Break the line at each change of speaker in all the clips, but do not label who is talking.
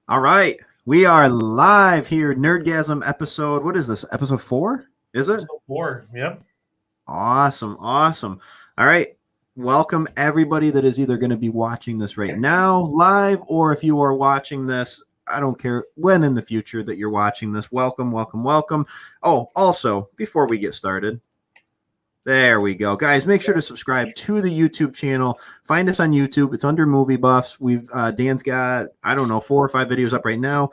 All right. We are live here, Nerdgasm episode. What is this? Episode 4? Is it?
Episode 4, yep.
Awesome. All right. Welcome everybody that is either going to be watching this right now live, or if you are watching this, I don't care when in the future that you're watching this. Welcome. Oh, also, before we get started, there we go, guys. Make sure to subscribe to the YouTube channel. Find us on YouTube. It's under Movie Buffs. We've Dan's got 4 or 5 videos up right now.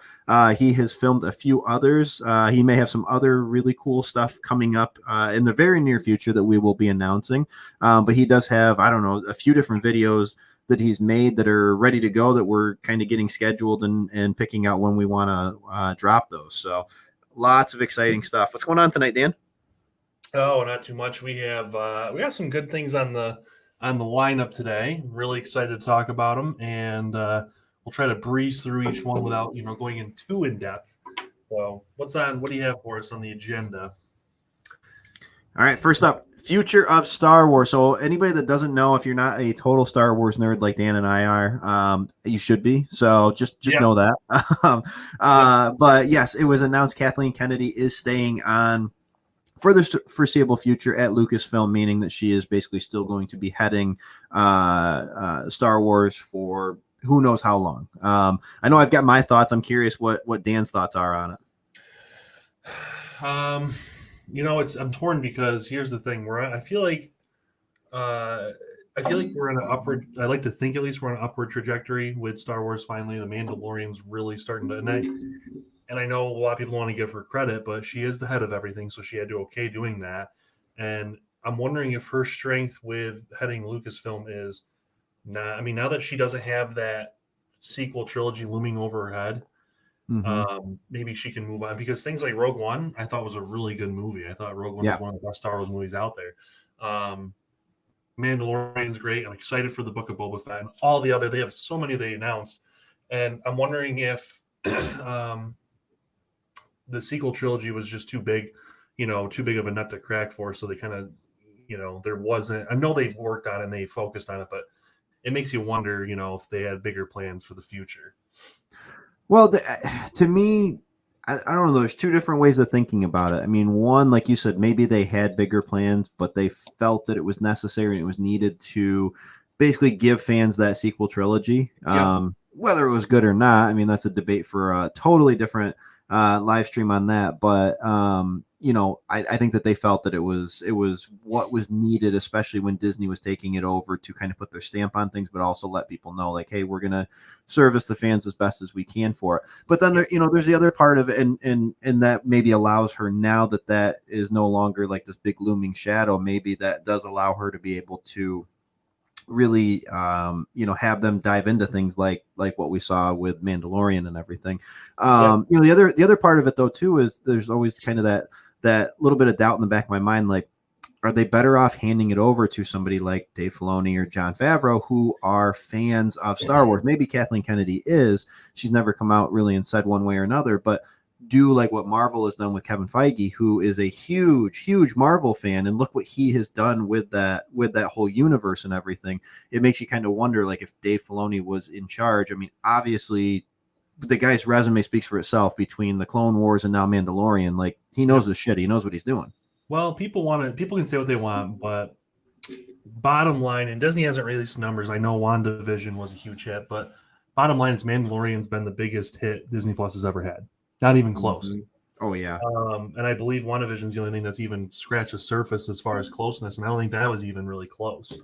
He has filmed a few others. He may have some other really cool stuff coming up in the very near future that we will be announcing. But he does have a few different videos that he's made that are ready to go that we're kind of getting scheduled and picking out when we want to drop those. So lots of exciting stuff. What's going on tonight, Dan?
Oh, not too much. We got some good things on the lineup today. I'm really excited to talk about them, and we'll try to breeze through each one without going in too in depth. So, what do you have for us on the agenda?
All right, first up, future of Star Wars. So anybody that doesn't know, if you're not a total Star Wars nerd like Dan and I are, you should be. So just know that. But yes, it was announced Kathleen Kennedy is staying on for the foreseeable future at Lucasfilm, meaning that she is basically still going to be heading Star Wars for who knows how long. I know I've got my thoughts. I'm curious what Dan's thoughts are on
it. I'm torn because here's the thing. I feel like we're on an upward. I like to think at least we're on an upward trajectory with Star Wars. Finally, the Mandalorian's really starting to. And I know a lot of people want to give her credit, but she is the head of everything, so she had to okay doing that. And I'm wondering if her strength with heading Lucasfilm is not. I mean, now that she doesn't have that sequel trilogy looming over her head, maybe she can move on, because things like Rogue One, I thought was a really good movie. I thought Rogue One was one of the best Star Wars movies out there. Mandalorian's great. I'm excited for the Book of Boba Fett and all the other. They have so many they announced, and I'm wondering if the sequel trilogy was just too big of a nut to crack for. So they kind of, there wasn't. I know they've worked on it and they focused on it, but it makes you wonder, if they had bigger plans for the future.
Well, to me, I don't know. There's 2 different ways of thinking about it. I mean, one, like you said, maybe they had bigger plans, but they felt that it was necessary and it was needed to basically give fans that sequel trilogy. Whether it was good or not, I mean, that's a debate for a totally different live stream on that. But I think that they felt that it was what was needed, especially when Disney was taking it over, to kind of put their stamp on things, but also let people know, like, hey, we're gonna service the fans as best as we can for it. But then there's the other part of it, and that maybe allows her, now that is no longer like this big looming shadow, maybe that does allow her to be able to really have them dive into things like what we saw with Mandalorian and everything. The other part of it though too is there's always kind of that little bit of doubt in the back of my mind, like, are they better off handing it over to somebody like Dave Filoni or Jon Favreau, who are fans of Star Wars? Maybe Kathleen Kennedy is. She's never come out really and said one way or another, but do like what Marvel has done with Kevin Feige, who is a huge Marvel fan, and look what he has done with that whole universe and everything. It makes you kind of wonder, like, if Dave Filoni was in charge. I mean, obviously the guy's resume speaks for itself between the Clone Wars and now Mandalorian. Like, he knows his shit. He knows what he's doing.
Well, people can say what they want, but bottom line, and Disney hasn't released numbers. I know WandaVision was a huge hit, but bottom line is Mandalorian's been the biggest hit Disney Plus has ever had. Not even close.
Oh, yeah.
And I believe WandaVision's the only thing that's even scratched the surface as far as closeness, and I don't think that was even really close.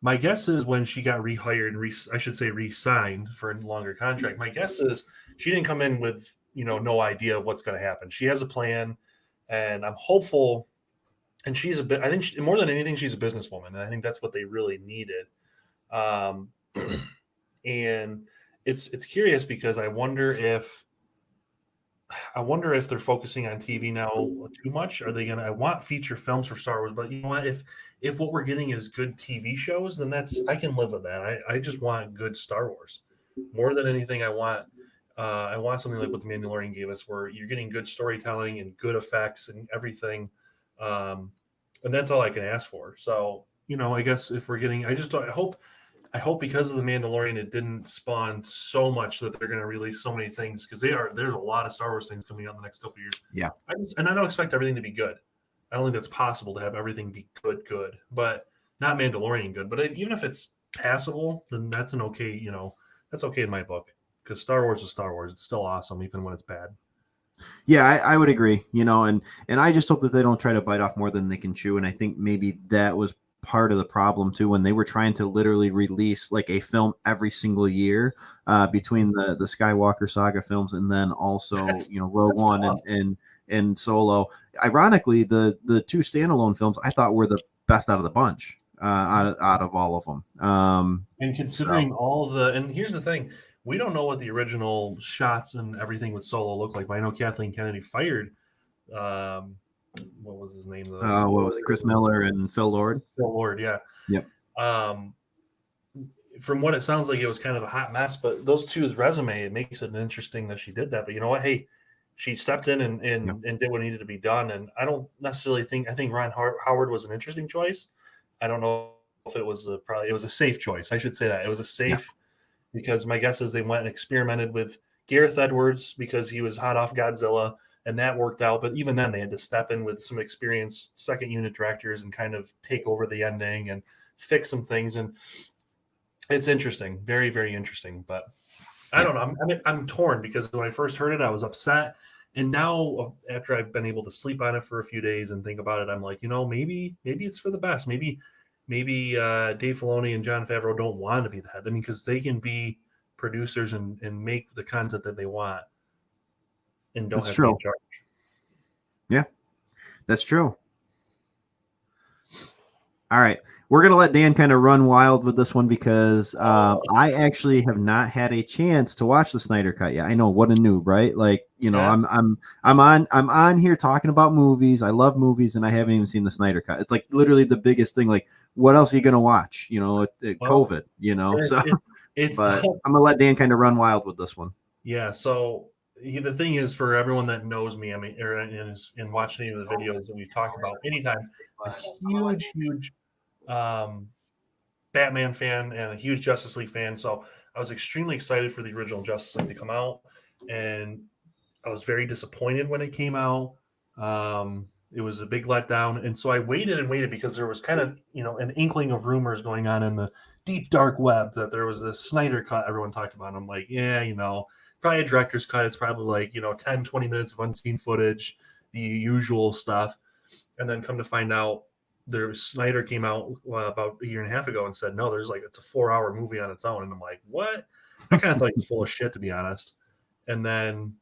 My guess is when she got rehired, re-signed for a longer contract, my guess is she didn't come in with, no idea of what's going to happen. She has a plan, and I'm hopeful. And I think more than anything, she's a businesswoman, and I think that's what they really needed. And it's curious because I wonder if they're focusing on TV now too much. Are they gonna? I want feature films for Star Wars, but you know what? If what we're getting is good TV shows, then I can live with that. I just want good Star Wars more than anything. I want something like what The Mandalorian gave us, where you're getting good storytelling and good effects and everything, and that's all I can ask for. So I guess if we're getting, I hope. I hope because of the Mandalorian, it didn't spawn so much that they're going to release so many things because there's a lot of Star Wars things coming out in the next couple of years.
Yeah.
And I don't expect everything to be good. I don't think that's possible to have everything be good, but not Mandalorian good. But even if it's passable, then that's an okay, that's okay in my book because Star Wars is Star Wars. It's still awesome even when it's bad.
Yeah, I would agree. And I just hope that they don't try to bite off more than they can chew. And I think maybe that was part of the problem too when they were trying to literally release like a film every single year between the Skywalker saga films and then also Rogue One and Solo. Ironically, the two standalone films I thought were the best out of the bunch out of all of them.
And considering and here's the thing, we don't know what the original shots and everything with Solo looked like, but I know Kathleen Kennedy fired what was his name?
What was it? Chris Miller and Phil Lord.
Phil Lord, yeah.
Yep.
From what it sounds like, it was kind of a hot mess. But those two's resume, it makes it interesting that she did that. But you know what? Hey, she stepped in and did what needed to be done. And I don't necessarily think I think Ron Howard was an interesting choice. I don't know if it was it was a safe choice. I should say that it was a safe because my guess is they went and experimented with Gareth Edwards because he was hot off Godzilla. And that worked out. But even then, they had to step in with some experienced second unit directors and kind of take over the ending and fix some things. And it's interesting. Very, very interesting. But I don't know. I'm torn because when I first heard it, I was upset. And now after I've been able to sleep on it for a few days and think about it, I'm like, maybe it's for the best. Maybe Dave Filoni and Jon Favreau don't want to be that. I mean, because they can be producers and make the content that they want. And don't have to be in charge.
Yeah, that's true. All right. We're going to let Dan kind of run wild with this one because I actually have not had a chance to watch the Snyder Cut yet. I know, what a noob, right? Like, I'm on here talking about movies. I love movies and I haven't even seen the Snyder Cut. It's like literally the biggest thing. Like, what else are you going to watch? COVID, but I'm going to let Dan kind of run wild with this one.
Yeah. So, the thing is, for everyone that knows me, I mean, and watching any of the videos that we've talked about anytime, a huge Batman fan and a huge Justice League fan. So I was extremely excited for the original Justice League to come out, and I was very disappointed when it came out. It was a big letdown, and so I waited because there was kind of an inkling of rumors going on in the deep dark web that there was this Snyder Cut everyone talked about. And I'm like, probably a director's cut. It's probably like 10, 20 minutes of unseen footage, the usual stuff. And then come to find out, Snyder came out about a year and a half ago and said, no, it's a 4-hour movie on its own. And I'm like, what? I kind of thought he was full of shit, to be honest. And then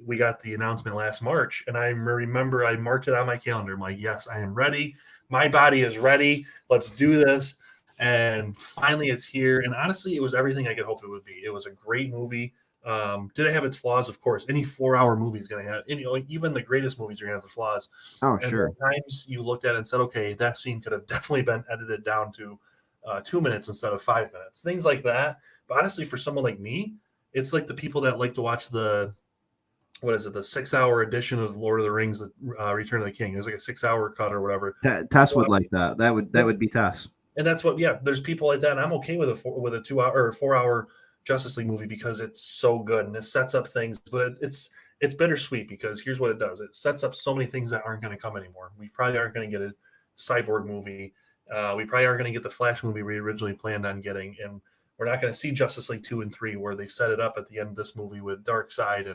we got the announcement last March, and I remember I marked it on my calendar. I'm like, yes, I am ready. My body is ready. Let's do this. And finally it's here. And honestly, it was everything I could hope it would be. It was a great movie. Did it have its flaws? Of course. Any 4-hour movie is going to have, even the greatest movies are going to have the flaws.
Oh, sure.
And times you looked at it and said, okay, that scene could have definitely been edited down to 2 minutes instead of 5 minutes. Things like that. But honestly, for someone like me, it's like the people that like to watch the 6-hour edition of Lord of the Rings, Return of the King. There's like a 6-hour cut or whatever.
Tess would like that. That would be Tess.
And that's what, there's people like that. And I'm okay with a 2-hour or 4-hour Justice League movie because it's so good and it sets up things, but it's bittersweet because here's what it does. It sets up so many things that aren't going to come anymore. We probably aren't going to get a Cyborg movie. We probably aren't going to get the Flash movie we originally planned on getting. And we're not going to see Justice League 2 and 3 where they set it up at the end of this movie with Darkseid.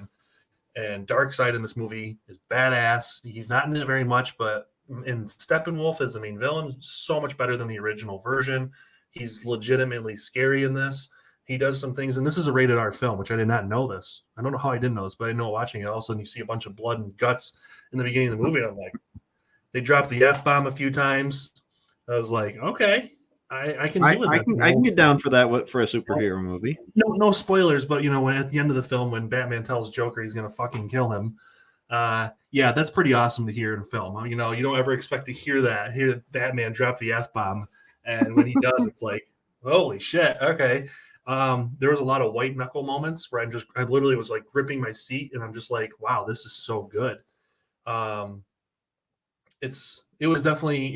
And Darkseid in this movie is badass. He's not in it very much, but in Steppenwolf as the main villain, so much better than the original version. He's legitimately scary in this. He does some things, and this is a rated R film, which I did not know this. I don't know how I didn't know this, but I know watching it. All of a sudden, you see a bunch of blood and guts in the beginning of the movie, and I'm like, they dropped the F-bomb a few times. I was like, okay, I can deal with that.
I can get down for that for a superhero movie.
No spoilers, but when at the end of the film, when Batman tells Joker he's going to fucking kill him, that's pretty awesome to hear in a film. You don't ever expect to hear Batman drop the F-bomb, and when he does, it's like, holy shit, okay. There was a lot of white knuckle moments where I literally was like gripping my seat and I'm just like, wow, this is so good. It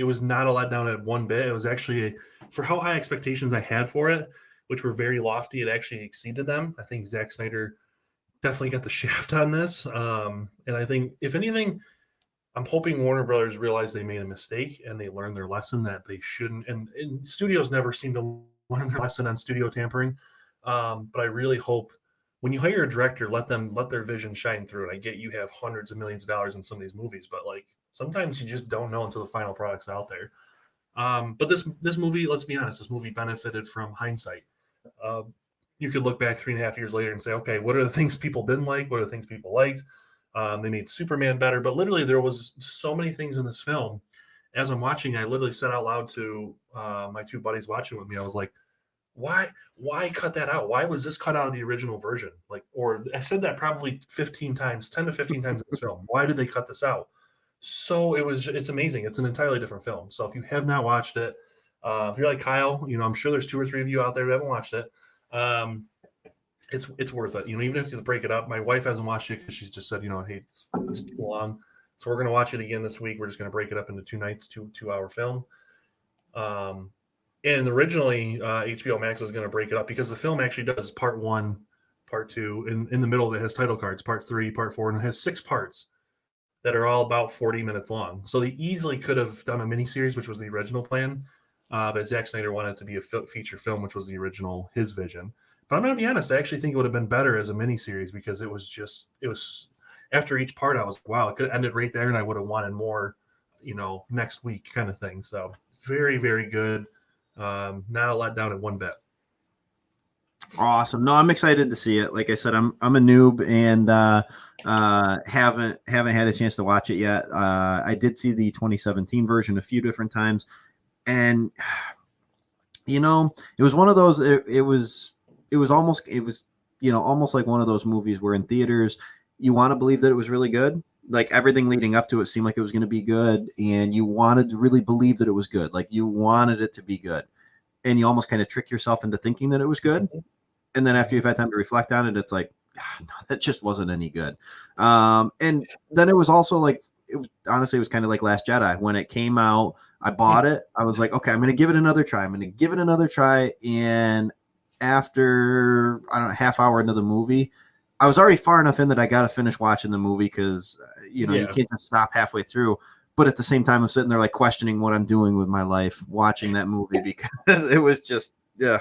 was not a letdown at one bit. It was actually for how high expectations I had for it. which were very lofty, it actually exceeded them. I think Zack Snyder definitely got the shaft on this. And I think, if anything, I'm hoping Warner Brothers realized they made a mistake and they learned their lesson that they shouldn't. And studios never seem to learn their lesson on studio tampering. But I really hope when you hire a director, let their vision shine through. And I get you have hundreds of millions of dollars in some of these movies, but like sometimes you just don't know until the final product's out there. But this movie, let's be honest, this movie benefited from hindsight. Uh, you could look back 3.5 years later and say, okay, what are the things people didn't like? What are the things people liked? They made Superman better, but literally there was so many things in this film. As I'm watching, I literally said out loud to my two buddies watching with me, I was like, why cut that out? Why was this cut out of the original version? Like, or I said that probably 15 times, 10 to 15 times in this film. Why did they cut this out? So it's amazing. It's an entirely different film. So if you have not watched it, if you're like Kyle, I'm sure there's 2 or 3 of you out there who haven't watched it. It's worth it. Even if you break it up. My wife hasn't watched it because she's just said, hey, it's too long. So we're going to watch it again this week. We're just going to break it up into 2 nights, 2-hour film. And originally HBO Max was going to break it up because the film actually does part 1, part 2. In the middle, it has title cards, part 3, part 4, and it has 6 parts that are all about 40 minutes long. So they easily could have done a miniseries, which was the original plan. But Zack Snyder wanted it to be a feature film, which was the original, his vision. But I'm going to be honest, I actually think it would have been better as a miniseries because it was after each part, I was, wow, it could have ended right there and I would have wanted more, next week kind of thing. So very, very good. Not a letdown in one bit.
Awesome. No, I'm excited to see it. Like I said, I'm a noob and haven't had a chance to watch it yet. I did see the 2017 version a few different times, and it was one of those. It was almost like one of those movies where in theaters you want to believe that it was really good. Like everything leading up to it seemed like it was going to be good, and you wanted to really believe that it was good. Like you wanted it to be good, and you almost kind of trick yourself into thinking that it was good. And then after you've had time to reflect on it, it's like, no, that just wasn't any good. And then it was also like, honestly, it was kind of like Last Jedi. When it came out, I bought it. I was like, okay, I'm going to give it another try. And after, I don't know, half hour into the movie, I was already far enough in that I got to finish watching the movie because, you can't just stop halfway through. But at the same time, I'm sitting there like questioning what I'm doing with my life watching that movie because it was just, yeah.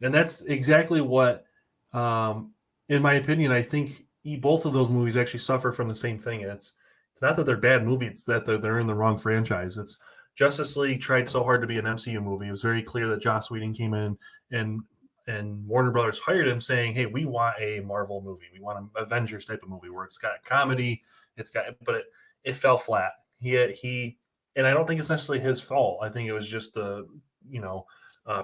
And that's exactly what, in my opinion, I think both of those movies actually suffer from the same thing. It's not that they're bad movies; it's that they're in the wrong franchise. It's Justice League tried so hard to be an MCU movie. It was very clear that Joss Whedon came in and Warner Brothers hired him, saying, "Hey, we want a Marvel movie. We want an Avengers type of movie where it's got comedy. But it fell flat. He, and I don't think it's necessarily his fault. I think it was just the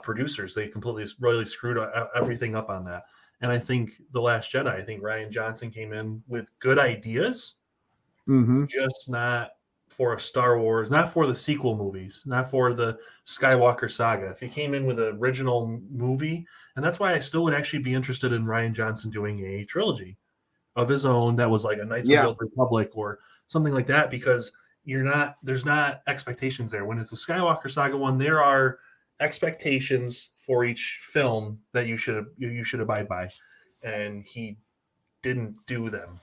producers. They completely royally screwed everything up on that. And I think The Last Jedi, I think Rian Johnson came in with good ideas, just not for a Star Wars, not for the sequel movies, not for the Skywalker saga. If he came in with an original movie, and that's why I still would actually be interested in Rian Johnson doing a trilogy of his own that was like a Knights of the Old Republic or something like that, because there's not expectations there. When it's a Skywalker saga one, there are expectations for each film that you should abide by, and he didn't do them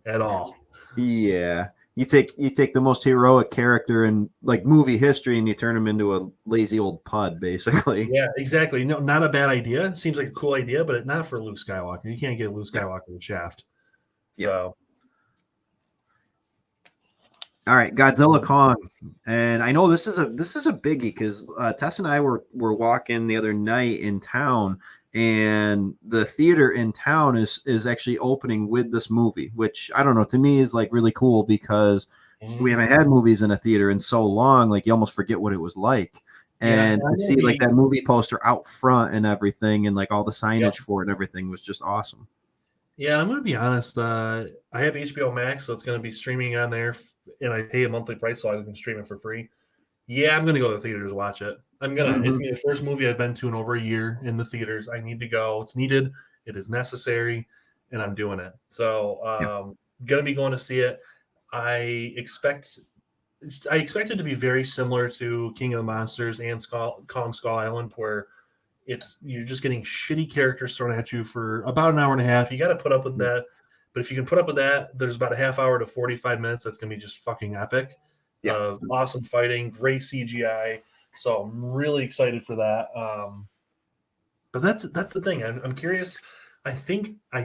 at all.
Yeah, you take the most heroic character in like movie history and you turn him into a lazy old pud, basically.
Yeah, exactly. No, not a bad idea. Seems like a cool idea, but not for Luke Skywalker. You can't get Luke Skywalker with Shaft. So.
All right, Godzilla Kong, and I know this is a biggie because Tess and I were walking the other night in town, and the theater in town is actually opening with this movie, which I don't know, to me is like really cool because we haven't had movies in a theater in so long, like you almost forget what it was like, and to see like that movie poster out front and everything, and like all the signage for it and everything was just awesome.
Yeah, I'm going to be honest. I have HBO Max, so it's going to be streaming on there, and I pay a monthly price, so I can stream it for free. Yeah, I'm going to go to the theaters to watch it. I'm going to. It's going to be the first movie I've been to in over a year in the theaters. I need to go. It's needed. It is necessary, and I'm doing it. So, going to be going to see it. I expect it to be very similar to King of the Monsters and Kong Skull Island, where you're just getting shitty characters thrown at you for about an hour and a half. You got to put up with that. But if you can put up with that, there's about a half hour to 45 minutes that's going to be just fucking epic.
Yeah.
Awesome fighting, great CGI. So I'm really excited for that. But that's the thing. I'm curious. I think I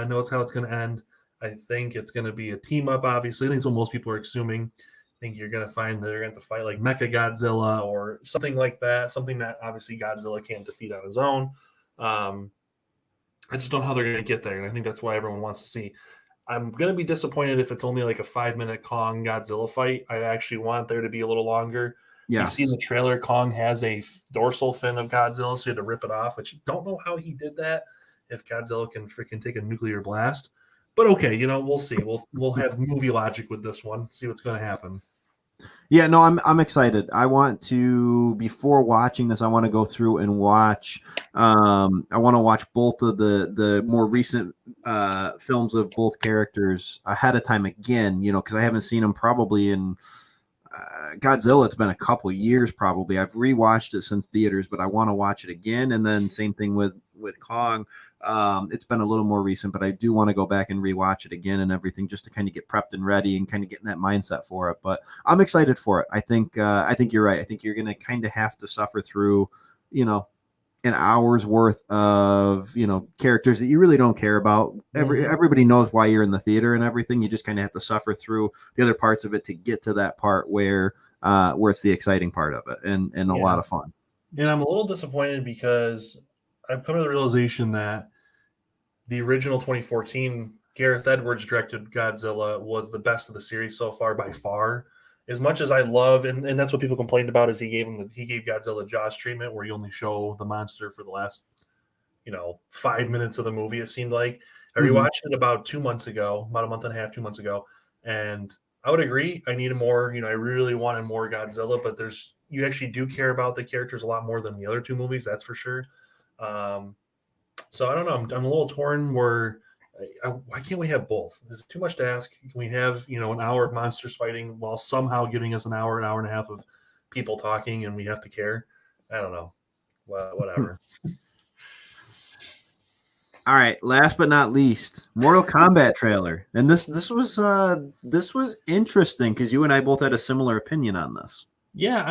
know how it's going to end. I think it's going to be a team up. Obviously, I think it's what most people are assuming. I think you're going to find that they're going to fight like Mecha Godzilla or something like that. Something that obviously Godzilla can't defeat on his own. I just don't know how they're going to get there, and I think that's why everyone wants to see. I'm going to be disappointed if it's only like a 5-minute Kong Godzilla fight. I actually want there to be a little longer. You see in the trailer, Kong has a dorsal fin of Godzilla, so you had to rip it off, which you don't know how he did that, if Godzilla can freaking take a nuclear blast. But okay, we'll see. We'll have movie logic with this one, see what's going to happen.
Yeah, no, I'm excited. I want to, before watching this, I want to go through and watch. I want to watch both of the more recent films of both characters ahead of time again. Because I haven't seen them probably in Godzilla. It's been a couple of years probably. I've rewatched it since theaters, but I want to watch it again. And then same thing with Kong. It's been a little more recent, but I do want to go back and rewatch it again and everything just to kind of get prepped and ready and kind of get in that mindset for it. But I'm excited for it. I think you're right. I think you're going to kind of have to suffer through, an hour's worth of, characters that you really don't care about. Everybody knows why you're in the theater and everything. You just kind of have to suffer through the other parts of it to get to that part where it's the exciting part of it and a lot of fun.
And I'm a little disappointed because I've come to the realization that the original 2014 Gareth Edwards directed Godzilla was the best of the series so far by far. As much as I love, and that's what people complained about, is he gave Godzilla Jaws treatment, where you only show the monster for the last, 5 minutes of the movie. It seemed like I rewatched it about a month and a half, 2 months ago, and I would agree. I needed more. I really wanted more Godzilla, but you actually do care about the characters a lot more than the other two movies. That's for sure. So I don't know. I'm a little torn. Why can't we have both? Is it too much to ask? Can we have an hour of monsters fighting while somehow giving us an hour and a half of people talking, and we have to care? I don't know. Well, whatever.
All right. Last but not least, Mortal Kombat trailer, and this was interesting because you and I both had a similar opinion on this.
Yeah,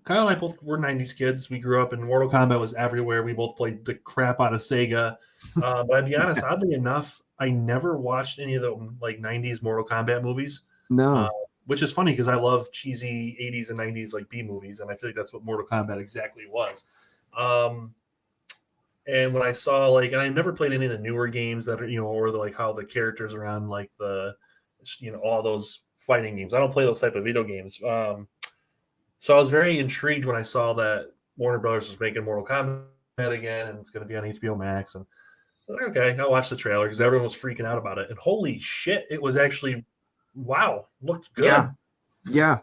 Kyle and I both were 90s kids. We grew up and Mortal Kombat was everywhere. We both played the crap out of Sega. But I'll be honest, oddly enough, I never watched any of the 90s Mortal Kombat movies.
No.
Which is funny because I love cheesy 80s and 90s B movies, and I feel like that's what Mortal Kombat exactly was. And when I saw and I never played any of the newer games that are, or how the characters are on the all those fighting games. I don't play those type of video games. So I was very intrigued when I saw that Warner Brothers was making Mortal Kombat again, and it's going to be on HBO Max. And so, okay, I'll watch the trailer because everyone was freaking out about it. And holy shit, it was actually, wow, looked good.
Yeah.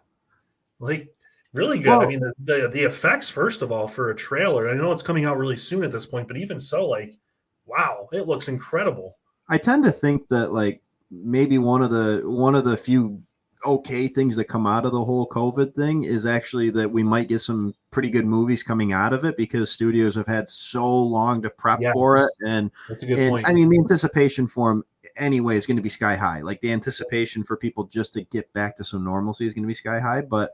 Really good. Well, I mean, the effects, first of all, for a trailer, I know it's coming out really soon at this point, but even so, wow, it looks incredible.
I tend to think that maybe one of the few okay things that come out of the whole COVID thing is actually that we might get some pretty good movies coming out of it because studios have had so long to prep for it. And
that's a good point.
I mean, the anticipation for them anyway is going to be sky high. The anticipation for people just to get back to some normalcy is going to be sky high. But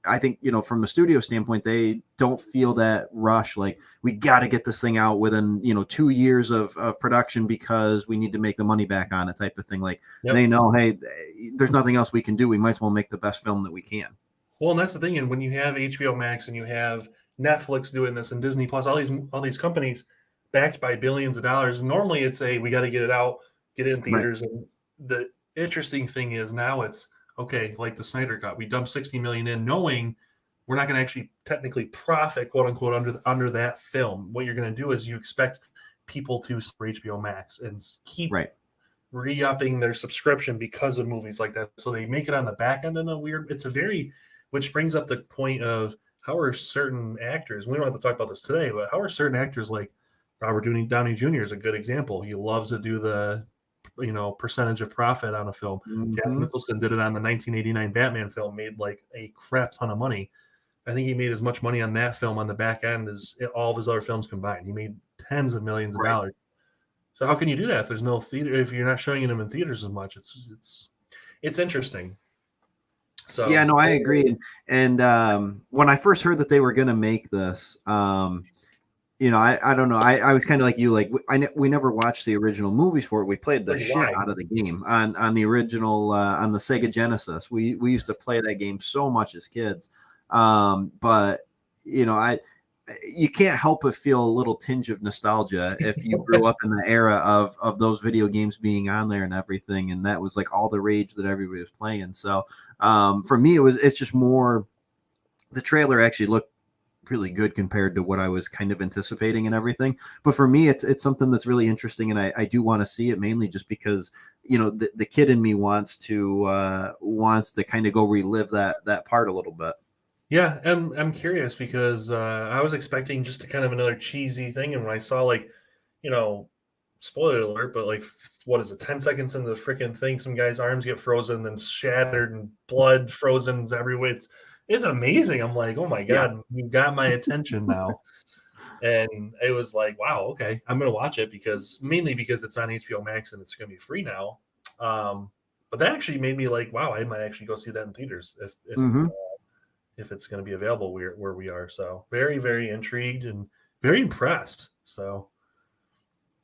I think, from a studio standpoint, they don't feel that rush. We got to get this thing out within, 2 years of production because we need to make the money back on it type of thing. They know, hey, there's nothing else we can do. We might as well make the best film that we can.
Well, and that's the thing. And when you have HBO Max and you have Netflix doing this and Disney Plus, all these companies backed by billions of dollars, normally it's we got to get it out, get it in theaters. Right. And the interesting thing is now it's, okay, like the Snyder Cut, we dumped $60 million in, knowing we're not going to actually technically profit, quote unquote, under that film. What you're going to do is you expect people to for HBO Max and keep re-upping their subscription because of movies like that. So they make it on the back end in a weird. Which brings up the point of how are certain actors. We don't have to talk about this today, but how are certain actors like Robert Downey Jr. is a good example. He loves to do the percentage of profit on a film. Jack Nicholson did it on the 1989 Batman film, made a crap ton of money. I think he made as much money on that film on the back end as all of his other films combined. He made tens of millions of dollars. So how can you do that if there's no theater? If you're not showing them in theaters as much, it's interesting. So
yeah, no, I agree. And when I first heard that they were going to make this, I don't know. I was kind of like you. Like we never watched the original movies for it. We played the shit out of the game on the original on the Sega Genesis. We used to play that game so much as kids. But you can't help but feel a little tinge of nostalgia if you grew up in the era of those video games being on there and everything, and that was like all the rage that everybody was playing. So for me, it's just more. The trailer actually looked really good compared to what I was kind of anticipating and everything. But for me, it's something that's really interesting, and I do want to see it mainly just because the kid in me wants to kind of go relive that part a little bit.
Yeah, I'm curious because I was expecting just a kind of another cheesy thing, and when I saw spoiler alert, but what is it, 10 seconds into the freaking thing, some guy's arms get frozen, then shattered, and blood frozen everywhere. It's amazing. I'm like, oh my God, you got my attention now. And it was like, wow, okay, I'm gonna watch it mainly because it's on HBO Max and it's gonna be free now. But that actually made me like, wow, I might actually go see that in theaters if it's going to be available where we are. So very, very intrigued and very impressed. So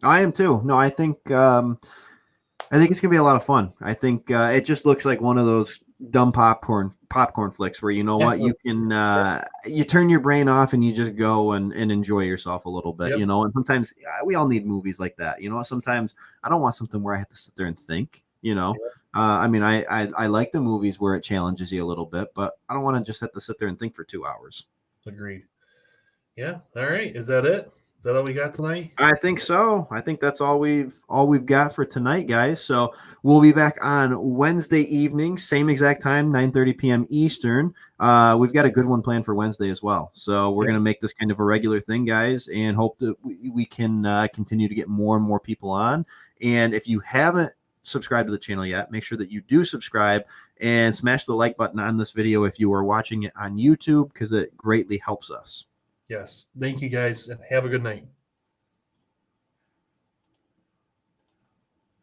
I am too. No, I think it's going to be a lot of fun. I think it just looks like one of those dumb popcorn flicks where what you can you turn your brain off and you just go and enjoy yourself a little bit. And sometimes we all need movies like that. Sometimes I don't want something where I have to sit there and think. I mean, I like the movies where it challenges you a little bit, but I don't want to just have to sit there and think for 2 hours.
Agreed. Yeah. All right. Is that it? Is that all we got tonight?
I think so. I think that's all we've got for tonight, guys. So we'll be back on Wednesday evening, same exact time, 9:30 p.m. Eastern. We've got a good one planned for Wednesday as well. So we're going to make this kind of a regular thing, guys, and hope that we can continue to get more and more people on. And if you haven't subscribe to the channel yet, make sure that you do subscribe and smash the like button on this video if you are watching it on YouTube, because it greatly helps us.
Yes. Thank you guys, and have a good night.